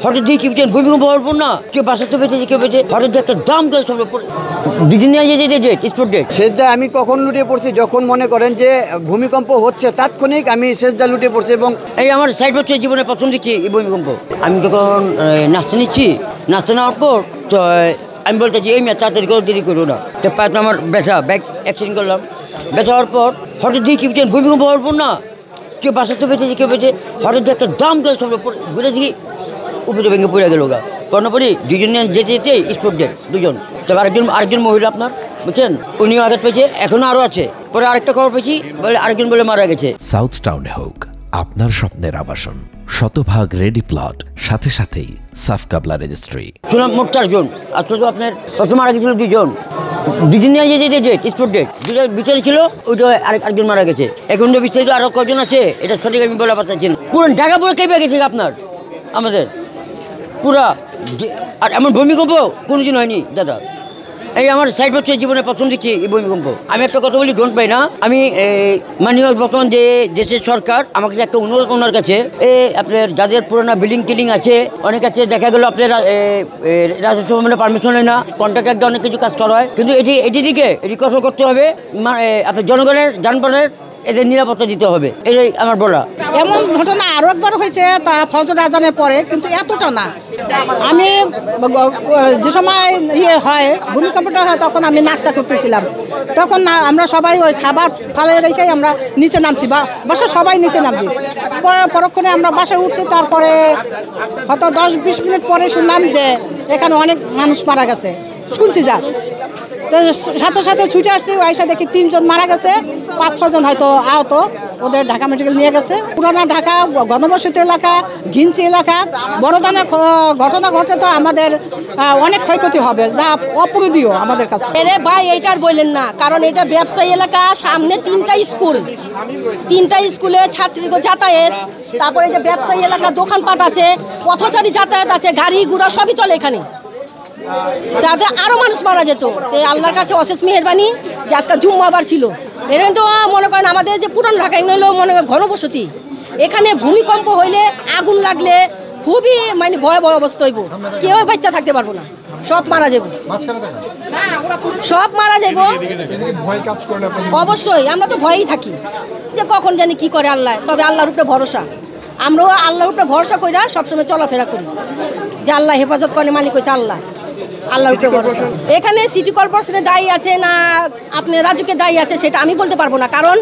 হঠাৎ দিয়ে কি বুঝছেন ভূমিকম্প হওয়ার পর না কেউ বাসাতে পেয়েছে কেউ পেয়েছে হঠাৎ দিয়ে একটা দাম করে সব দুদিন ডেট স্পট ডেট। সেজদা আমি কখন লুটিয়ে পড়ছি যখন মনে করেন যে ভূমিকম্প হচ্ছে তাৎক্ষণিক আমি সেজদা লুটিয়ে পড়ছি এবং এই আমার 60 বছর জীবনে প্রথম দিচ্ছি এই ভূমিকম্প। আমি যখন নাস্তা নিচ্ছি, নাস্তা নেওয়ার পর তো আমি বলতেছি এই মেয়ে তাড়াতাড়ি করে দেরি করো না, তো পায়ে আমার ব্যথা ব্যাগ অ্যাক্সিডেন্ট করলাম। ব্যথা হওয়ার পর হঠাৎ দিয়ে কি বুঝছেন ভূমিকম্প হওয়ার পর না কেউ বাসাতে পেয়েছে কেউ পেয়েছে হঠাৎ দিয়ে একটা দাম করে সব ঘুরে দেখি উপরে ভেঙে পড়ে গেল গা। কর্ণপরি দুজন যেতে যেতে স্পট ডেট দুজন। তবে আরেকজন মহিলা আপনার বুঝছেন উনিও আঘাত পেয়েছে, এখনো আরও আছে। পরে আরেকটা খবর পেয়েছি বলে আরেকজন বলে মারা গেছে। সাউথ টাউনে হোক আপনার স্বপ্নের আবাসন, শতভাগ রেডি প্লট, সাথে সাথেই সাফ কাবলা রেজিস্ট্রি। শুনলাম মোট 4 জন, আসলে তো আপনার প্রথম মারা গেছিল 2 জন। দুদিন যেতে ডেট স্পট ডেট দুটার ভিতরে ছিল, ওইটা আরেকজন মারা গেছে। এখন তো বিস্তারিত আরও কজন আছে এটা সঠিক আমি বলা পারছি না। পুরো ঢাকা পুরো কেঁপে গেছে আপনার আমাদের পুরা। আর এমন ভূমিকম্প কোনোদিন হয়নি দাদা। এই আমার 60 বছর জীবনে প্রথম দিচ্ছি এই ভূমিকম্প। আমি একটা কথা বলি, ডোন্ট পাই না। আমি মাননীয় বর্তমান যে দেশের সরকার আমাকে একটা অনুরোধ ওনার কাছে, আপনার যাদের পুরোনো বিল্ডিং টিল্ডিং আছে অনেক আছে, দেখা গেল আপনার রাজস্ব ভবনের পারমিশন হয় না, কন্ট্রাক্টর অনেক কিছু কাজ করা হয়, কিন্তু এটি দিকে এটি কথা করতে হবে। আপনার জনগণের যানবাহনের এদের নিরাপত্তা দিতে হবে, এটাই আমার বলা। এমন ঘটনা আরও একবার হয়েছে তা ফজর আজানের পরে, কিন্তু এতটা না। আমি যে সময় হয় ভূমিকম্পটা হয় তখন আমি নাস্তা করতেছিলাম, তখন আমরা সবাই ওই খাবার ফালে রেখেই আমরা নিচে নামছি, বাসা সবাই নিচে নামছি। পরক্ষণে আমরা বাসায় উঠছি, তারপরে হয়তো 10-20 মিনিট পরে শুনলাম যে এখানে অনেক মানুষ মারা গেছে। শুনছি যা তো সাথে সাথে ছুটে আসছি, আইসা দেখি 3 জন মারা গেছে, 5-6 জন হয়তো আহত, ওদের ঢাকা মেডিকেল নিয়ে গেছে। পুরানা ঢাকা ঘনবসতি এলাকা, ঘিঞ্চি এলাকা, বড় ধরনের ঘটনা ঘটে তো আমাদের অনেক ক্ষয়ক্ষতি হবে, যা অপরিদীয় আমাদের কাছে। এরে ভাই এইটার বললেন না, কারণ এটা ব্যবসায়ী এলাকা, সামনে 3টা স্কুলে ছাত্রীকে যাতায়াত, তারপরে যে ব্যবসায়ী এলাকা দোকানপাট আছে, পথচারী যাতায়াত আছে, গাড়ি ঘোড়া সবই চলে এখানে। তাতে আরও মানুষ মারা যেত। আল্লাহর কাছে অশেষ মেহেরবানি যে আজকে জুম্মাবার ছিল। এখানে তো মনে করেন আমাদের যে পুরান ঢাকা হইলো মনে করেন ঘনবসতি, এখানে ভূমিকম্প হইলে আগুন লাগলে খুবই মানে ভয়াবহ অবস্থা হইব, কেউ বাচ্চা থাকতে পারবো না, সব মারা যাব, সব মারা যাব। অবশ্যই আমরা তো ভয়েই থাকি যে কখন জানি কি করে আল্লাহ, তবে আল্লাহর উপরে ভরসা। আমরাও আল্লাহর উপরে ভরসা কইরা সবসময় চলাফেরা করি যে আল্লাহ হেফাজত করে, মালিক হয়েছে আল্লাহর উপরে ভরসা। এখানে সিটি কর্পোরেশনের দায়ী আছে না আপনি রাজুকে দায়ী আছে সেটা আমি বলতে পারবো না, কারণ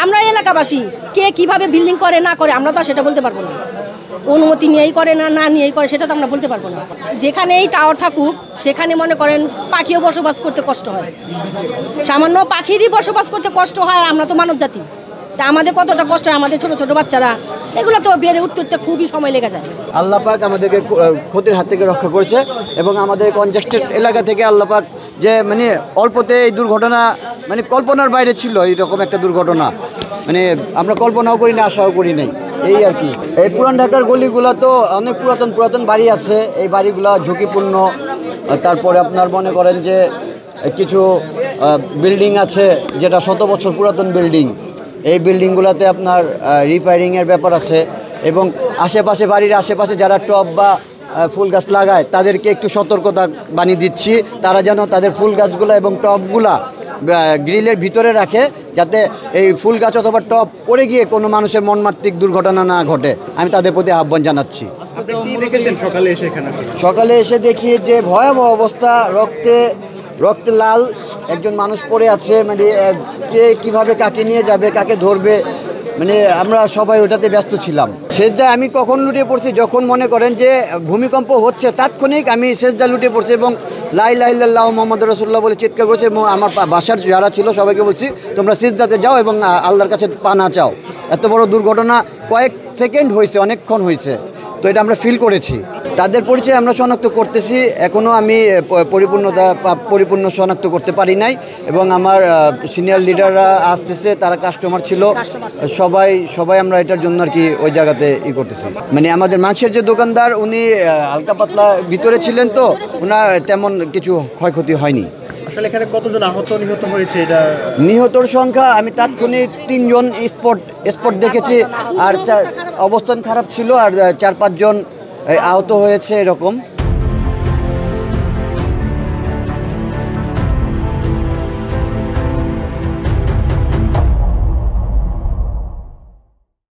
আমরা এলাকাবাসী, কে কিভাবে বিল্ডিং করে না করে আমরা তো সেটা বলতে পারবো না। অনুমতি নিয়েই করে না নিয়েই করে সেটা তো আমরা বলতে পারবো না। যেখানে এই টাওয়ার থাকুক সেখানে মনে করেন পাখিও বসবাস করতে কষ্ট হয়, সামান্য পাখিরই বসবাস করতে কষ্ট হয়। আমরা তো মানব জাতি, তা আমাদের কতটা কষ্ট হয়, আমাদের ছোট ছোট বাচ্চারা, এগুলো তো বেড়ে উঠতে খুবই সময় লেগে যায়। আল্লাহ পাক আমাদেরকে ক্ষতির হাত থেকে রক্ষা করেছে এবং আমাদের কনজেস্টেড এলাকা থেকে আল্লাহ পাক যে মানে অল্পতে এই দুর্ঘটনা মানে কল্পনার বাইরে ছিল, এইরকম একটা দুর্ঘটনা মানে আমরা কল্পনাও করি না, আশাও করি নাই, এই আর কি। এই পুরান ঢাকার গলিগুলো তো অনেক পুরাতন বাড়ি আছে, এই বাড়িগুলো ঝুঁকিপূর্ণ। তারপরে আপনার মনে করেন যে কিছু বিল্ডিং আছে যেটা 100 বছর পুরাতন বিল্ডিং, এই বিল্ডিংগুলোতে আপনার রিপেয়ারিংয়ের ব্যাপার আছে এবং আশেপাশে বাড়ির আশেপাশে যারা টব বা ফুল গাছ লাগায় তাদেরকে একটু সতর্কতা বানিয়ে দিচ্ছি, তারা যেন তাদের ফুল গাছগুলো এবং টবগুলা গ্রিলের ভিতরে রাখে, যাতে এই ফুল গাছ অথবা টব পড়ে গিয়ে কোনো মানুষের মর্মান্তিক দুর্ঘটনা না ঘটে। আমি তাদের প্রতি আহ্বান জানাচ্ছি। সকালে এসে দেখি যে ভয়াবহ অবস্থা, রক্তে লাল একজন মানুষ পড়ে আছে, মানে কে কীভাবে কাকে নিয়ে যাবে, কাকে ধরবে, মানে আমরা সবাই ওটাতে ব্যস্ত ছিলাম। সেজদা আমি কখন লুটিয়ে পড়ছি যখন মনে করেন যে ভূমিকম্প হচ্ছে তাৎক্ষণিক আমি সেজদা লুটিয়ে পড়ছি এবং লা ইলাহা ইল্লাল্লাহ মুহাম্মাদুর রাসূলুল্লাহ বলে চিৎকার করছি এবং আমার বাসার যারা ছিল সবাইকে বলছি তোমরা সিজদাতে যাও এবং আল্লাহর কাছে পানা চাও। এত বড় দুর্ঘটনা কয়েক সেকেন্ড হয়েছে, অনেকক্ষণ হয়েছে, তো এটা আমরা ফিল করেছি। তাদের পরিচয় আমরা শনাক্ত করতেছি, এখনও আমি পরিপূর্ণ শনাক্ত করতে পারি নাই এবং আমার সিনিয়র লিডাররা আসতেছে, তারা কাস্টমার ছিল, সবাই আমরা এটার জন্য আর কি ওই জায়গাতে করতেছি। মানে আমাদের মাংসের যে দোকানদার উনি হালকা পাতলা ভিতরে ছিলেন, তো ওনার তেমন কিছু ক্ষয়ক্ষতি হয়নি। আসলে এখানে কতজন আহত নিহত হয়েছে? এটা নিহতর সংখ্যা আমি তাৎক্ষণিক 3 জন স্পট দেখেছি, আর অবস্থান খারাপ ছিল, আর 4-5 জন আহত হয়েছে এরকম